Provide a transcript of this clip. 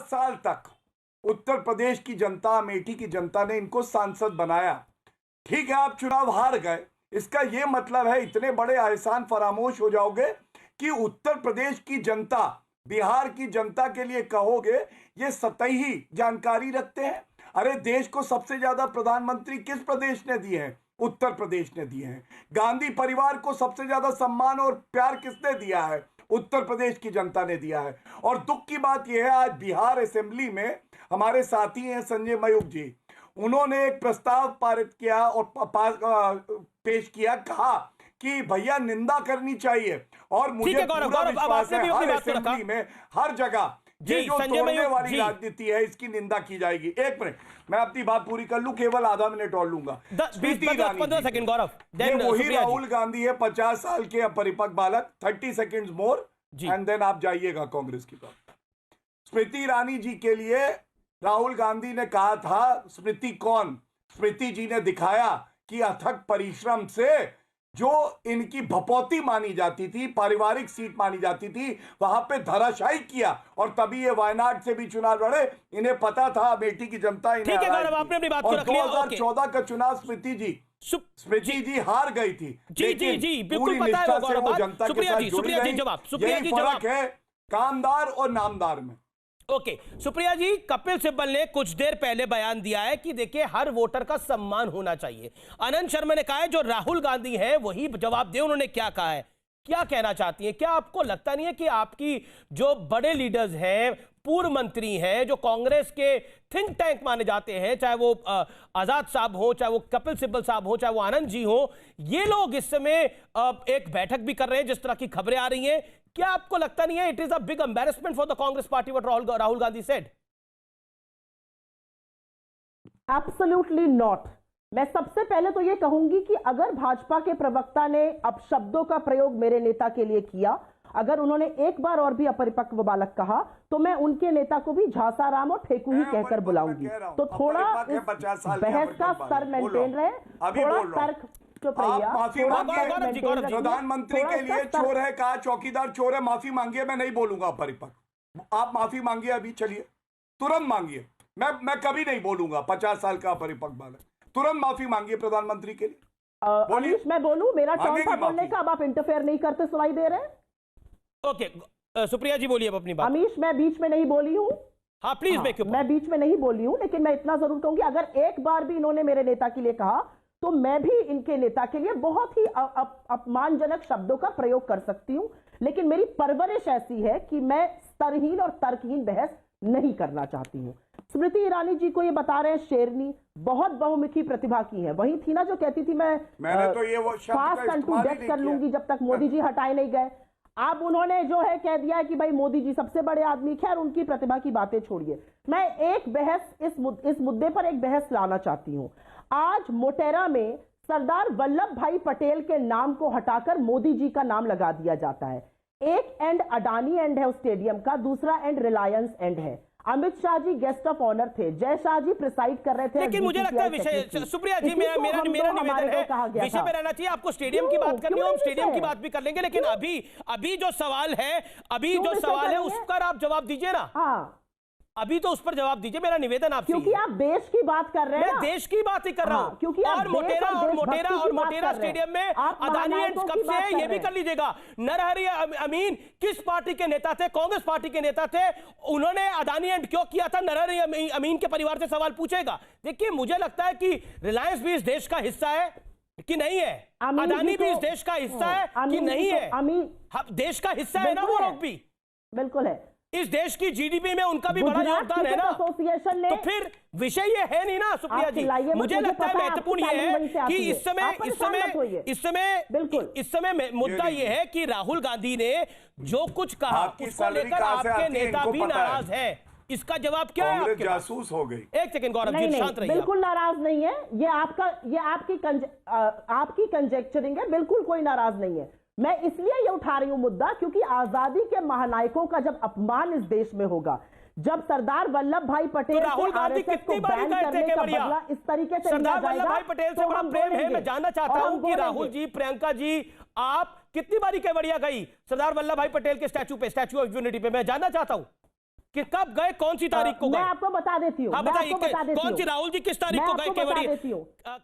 साल तक उत्तर प्रदेश की जनता, अमेठी की जनता ने इनको सांसद बनाया। ठीक है, आप चुनाव हार गए, इसका यह मतलब है इतने बड़े एहसान फरामोश हो जाओगे कि उत्तर प्रदेश की जनता, बिहार की जनता के लिए कहोगे ये सतही जानकारी रखते हैं। अरे देश को सबसे ज्यादा प्रधानमंत्री किस प्रदेश ने दिए हैं? उत्तर प्रदेश ने दिए हैं। गांधी परिवार को सबसे ज्यादा सम्मान और प्यार किसने दिया है? उत्तर प्रदेश की जनता ने दिया है। और दुख की बात यह है, आज बिहार असेंबली में हमारे साथी हैं संजय मयूख जी, उन्होंने एक प्रस्ताव पारित किया और पेश किया, कहा कि भैया निंदा करनी चाहिए। और मुझे पूरा विश्वास है हर असेंबली में, हर जगह ये जो तोड़ने वाली राजनीति है इसकी निंदा की जाएगी। एक मिनट, मैं अपनी बात पूरी कर लूं, केवल आधा मिनट और लूंगा। 15 सेकंड गौरव, ये वही राहुल गांधी है, 50 साल के अपरिपक्व बालक। 30 सेकंड्स मोर एंड देन आप जाइएगा कांग्रेस की बात। स्मृति ईरानी जी के लिए राहुल गांधी ने कहा था, स्मृति कौन? स्मृति जी ने दिखाया कि अथक परिश्रम से जो इनकी भपौती मानी जाती थी, पारिवारिक सीट मानी जाती थी, वहां पे धराशायी किया और तभी ये वायनाड से भी चुनाव लड़े। इन्हें पता था अमेठी की जनता इन्हें ठीक है गौरव, आपने अपनी बात को रख लिया। 2014 का चुनाव स्मृति जी हार गई थी, जी बिल्कुल पता है वो जनता के साथ जुड़ी रही। यही फर्क है कामदार और नामदार में। ओके, सुप्रिया जी, कपिल सिब्बल ने कुछ देर पहले बयान दिया है कि देखिए हर वोटर का सम्मान होना चाहिए। अनंत शर्मा ने कहा है जो राहुल गांधी है वही जवाब दे। उन्होंने क्या कहा है, क्या कहना चाहती हैं? क्या आपको लगता नहीं है कि आपकी जो बड़े लीडर्स हैं, पूर्व मंत्री हैं, जो कांग्रेस के थिंक टैंक माने जाते हैं, चाहे वो आजाद साहब हो, चाहे वो कपिल सिब्बल साहब हो, चाहे वो आनंद जी हो, ये लोग इस समय एक बैठक भी कर रहे हैं जिस तरह की खबरें आ रही हैं? क्या आपको लगता नहीं है it is a big embarrassment for the Congress party what Rahul Gandhi said? Absolutely not. मैं सबसे पहले तो यह कहूंगी कि अगर भाजपा के प्रवक्ता ने अपशब्दों का प्रयोग मेरे नेता के लिए किया, अगर उन्होंने एक बार और भी अपरिपक्व बालक कहा, तो मैं उनके नेता को भी झांसाराम और ठेकू ही कहकर बुलाऊंगी। तो थोड़ा बहस का स्तर मेंटेन रहे, थोड़ा तर्क। आप माफी मांगिए, प्रधानमंत्री के लिए चोर है कहा, चौकीदार चोर है, माफी मांगिए। मैं नहीं बोलूंगा परिपक्व, आप माफी मांगिए अभी, चलिए तुरंत मांगिए। मैं कभी नहीं बोलूंगा 50 साल का परिपक्व बालक। तुरंत माफी मांगिए प्रधानमंत्री के लिए। अमीश, मैं बोलूं? मेरा टर्न था बोलने का, अब आप इंटरफेयर नहीं करते सुनाई दे रहे हैं। ओके, सुप्रिया जी बोलिए अब अपनी बात। अमीश, मैं बीच में नहीं बोली हूं। हाँ प्लीज मेक योर पॉइंट। मैं बीच में नहीं बोली हूं, लेकिन मैं इतना जरूर कहूंगी, अगर एक बार भी इन्होंने मेरे नेता के लिए कहा तो मैं भी इनके नेता के लिए बहुत ही अपमानजनक शब्दों का प्रयोग कर सकती हूं। लेकिन मेरी परवरिश ऐसी है कि मैं स्तरहीन और तर्कहीन बहस नहीं करना चाहती हूं। स्मृति ईरानी जी को ये बता रहे हैं शेरनी, बहुत बहुमुखी प्रतिभा की है। वही थी ना जो कहती थी मैं तो ये वो फास्ट एंड टू डेथ कर लूंगी जब तक मोदी जी हटाए नहीं गए। अब उन्होंने जो है कह दिया है कि भाई मोदी जी सबसे बड़े आदमी। खैर, उनकी प्रतिभा की बातें छोड़िए, मैं एक बहस इस मुद्दे पर एक बहस लाना चाहती हूं। आज मोटेरा में सरदार वल्लभ भाई पटेल के नाम को हटाकर मोदी जी का नाम लगा दिया जाता है। एक एंड अडानी एंड है उस स्टेडियम का, दूसरा एंड रिलायंस एंड है। Amit Shah ji guest of honour थे, जय शाह जी प्रिसाइड कर रहे थे। लेकिन मुझे लगता है विषय, सुप्रिया जी, मेरा निवेदन है विषय में रहना चाहिए। आपको स्टेडियम की बात करनी हो, हम स्टेडियम की बात भी कर लेंगे, लेकिन अभी जो सवाल है उस पर आप जवाब दीजिए ना। हाँ, अभी तो उस पर जवाब दीजिए, मेरा निवेदन आपसे। क्योंकि आप देश की बात कर रहे हैं। मैं देश की बात ही कर रहा हूं। क्योंकि और मोटेरा स्टेडियम में अदानी एंड कब से है ये भी कर लीजिएगा। नरहरि अमीन किस पार्टी के नेता थे? कांग्रेस पार्टी के नेता थे। उन्होंने अदानी एंड क्यों किया था? नरहरि अमीन के परिवार से सवाल पूछेगा। देखिए, मुझे लगता है कि रिलायंस भी इस देश का हिस्सा है कि नहीं है, अदानी भी इस देश का हिस्सा है कि नहीं है। देश का हिस्सा है ना वो लोग भी। बिल्कुल है। इस देश की जीडीपी में उनका भी बड़ा योगदान है ना। एसोसिएशन ने तो फिर विषय ये है नहीं ना सुप्रिया जी। मुझे लगता है महत्वपूर्ण ये है कि इस समय मुद्दा ये है कि राहुल गांधी ने जो कुछ कहा उसको लेकर आपके नेता भी नाराज है। इसका जवाब क्या है? आपके जासूस हो गई। एक सेकंड गौरव जी, शांत रहिए। बिल्कुल नाराज नहीं है, ये आपकी कंजेक्चरिंग है, बिल्कुल कोई नाराज नहीं है। मैं इसलिए ये उठा रही हूं मुद्दा क्योंकि आजादी के महानायकों का जब अपमान इस देश में होगा, जब सरदार वल्लभ भाई पटेल तो राहुल गांधी कितनी बार कहते हैं बढ़िया इस तरीके से सरदार वल्लभ भाई पटेल से बड़ा प्रेम है। मैं जानना चाहता हूं कि राहुल जी, प्रियंका जी, आप कितनी बारी केवड़िया गई सरदार वल्लभ भाई पटेल के स्टैचू ऑफ यूनिटी पे? मैं जानना चाहता हूं। कि कब गए, कौन सी तारीख को गए? मैं आपको बता देती हूँ। हाँ बताइए, कौन सी, राहुल जी किस तारीख को गए केवड़िया?